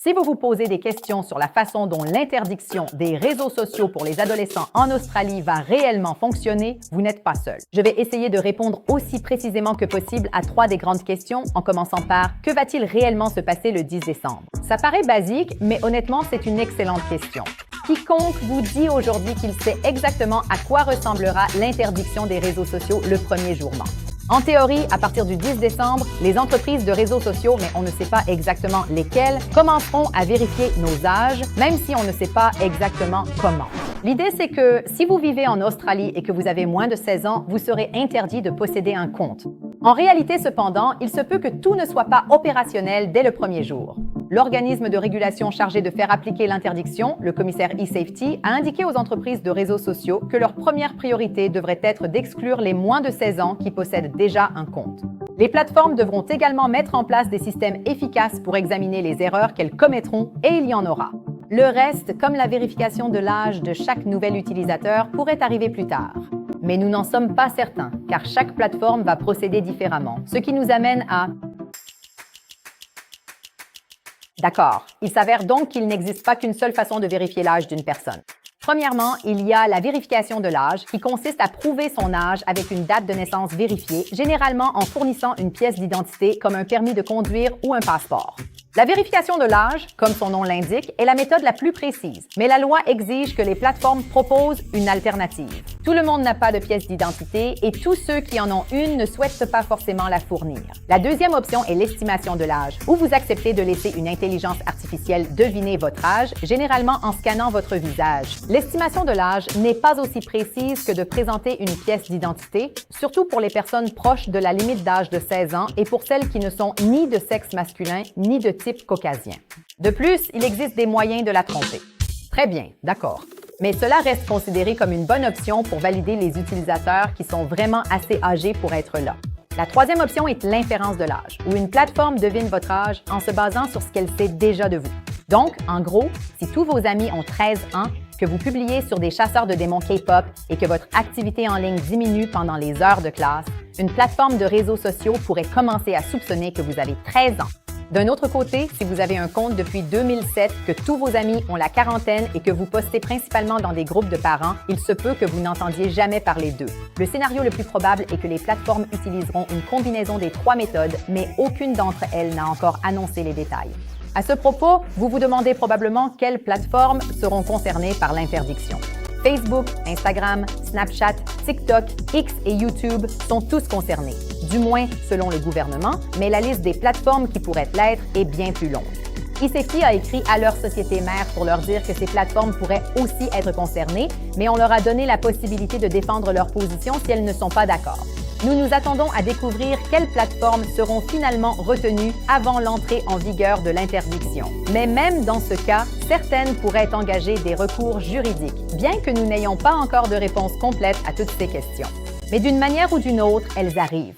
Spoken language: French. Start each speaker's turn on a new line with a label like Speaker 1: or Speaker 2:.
Speaker 1: Si vous vous posez des questions sur la façon dont l'interdiction des réseaux sociaux pour les adolescents en Australie va réellement fonctionner, vous n'êtes pas seul. Je vais essayer de répondre aussi précisément que possible à 3 des grandes questions, en commençant par « Que va-t-il réellement se passer le 10 décembre ?» Ça paraît basique, mais honnêtement, c'est une excellente question. Quiconque vous dit aujourd'hui qu'il sait exactement à quoi ressemblera l'interdiction des réseaux sociaux le premier jour ment. En théorie, à partir du 10 décembre, les entreprises de réseaux sociaux, mais on ne sait pas exactement lesquelles, commenceront à vérifier nos âges, même si on ne sait pas exactement comment. L'idée, c'est que si vous vivez en Australie et que vous avez moins de 16 ans, vous serez interdit de posséder un compte. En réalité, cependant, il se peut que tout ne soit pas opérationnel dès le premier jour. L'organisme de régulation chargé de faire appliquer l'interdiction, le commissaire eSafety, a indiqué aux entreprises de réseaux sociaux que leur première priorité devrait être d'exclure les moins de 16 ans qui possèdent déjà un compte. Les plateformes devront également mettre en place des systèmes efficaces pour examiner les erreurs qu'elles commettront, et il y en aura. Le reste, comme la vérification de l'âge de chaque nouvel utilisateur, pourrait arriver plus tard. Mais nous n'en sommes pas certains, car chaque plateforme va procéder différemment, ce qui nous amène à... D'accord, il s'avère donc qu'il n'existe pas qu'une seule façon de vérifier l'âge d'une personne. Premièrement, il y a la vérification de l'âge, qui consiste à prouver son âge avec une date de naissance vérifiée, généralement en fournissant une pièce d'identité comme un permis de conduire ou un passeport. La vérification de l'âge, comme son nom l'indique, est la méthode la plus précise, mais la loi exige que les plateformes proposent une alternative. Tout le monde n'a pas de pièce d'identité et tous ceux qui en ont une ne souhaitent pas forcément la fournir. La deuxième option est l'estimation de l'âge, où vous acceptez de laisser une intelligence artificielle deviner votre âge, généralement en scannant votre visage. L'estimation de l'âge n'est pas aussi précise que de présenter une pièce d'identité, surtout pour les personnes proches de la limite d'âge de 16 ans et pour celles qui ne sont ni de sexe masculin ni de type caucasien. De plus, il existe des moyens de la tromper. Très bien, d'accord. Mais cela reste considéré comme une bonne option pour valider les utilisateurs qui sont vraiment assez âgés pour être là. La troisième option est l'inférence de l'âge, où une plateforme devine votre âge en se basant sur ce qu'elle sait déjà de vous. Donc, en gros, si tous vos amis ont 13 ans, que vous publiez sur des chasseurs de démons K-pop et que votre activité en ligne diminue pendant les heures de classe, une plateforme de réseaux sociaux pourrait commencer à soupçonner que vous avez 13 ans. D'un autre côté, si vous avez un compte depuis 2007, que tous vos amis ont la quarantaine et que vous postez principalement dans des groupes de parents, il se peut que vous n'entendiez jamais parler d'eux. Le scénario le plus probable est que les plateformes utiliseront une combinaison des 3 méthodes, mais aucune d'entre elles n'a encore annoncé les détails. À ce propos, vous vous demandez probablement quelles plateformes seront concernées par l'interdiction. Facebook, Instagram, Snapchat, TikTok, X et YouTube sont tous concernés, du moins selon le gouvernement, mais la liste des plateformes qui pourraient l'être est bien plus longue. eSafety a écrit à leur société mère pour leur dire que ces plateformes pourraient aussi être concernées, mais on leur a donné la possibilité de défendre leur position si elles ne sont pas d'accord. Nous nous attendons à découvrir quelles plateformes seront finalement retenues avant l'entrée en vigueur de l'interdiction. Mais même dans ce cas, certaines pourraient engager des recours juridiques, bien que nous n'ayons pas encore de réponse complète à toutes ces questions. Mais d'une manière ou d'une autre, elles arrivent.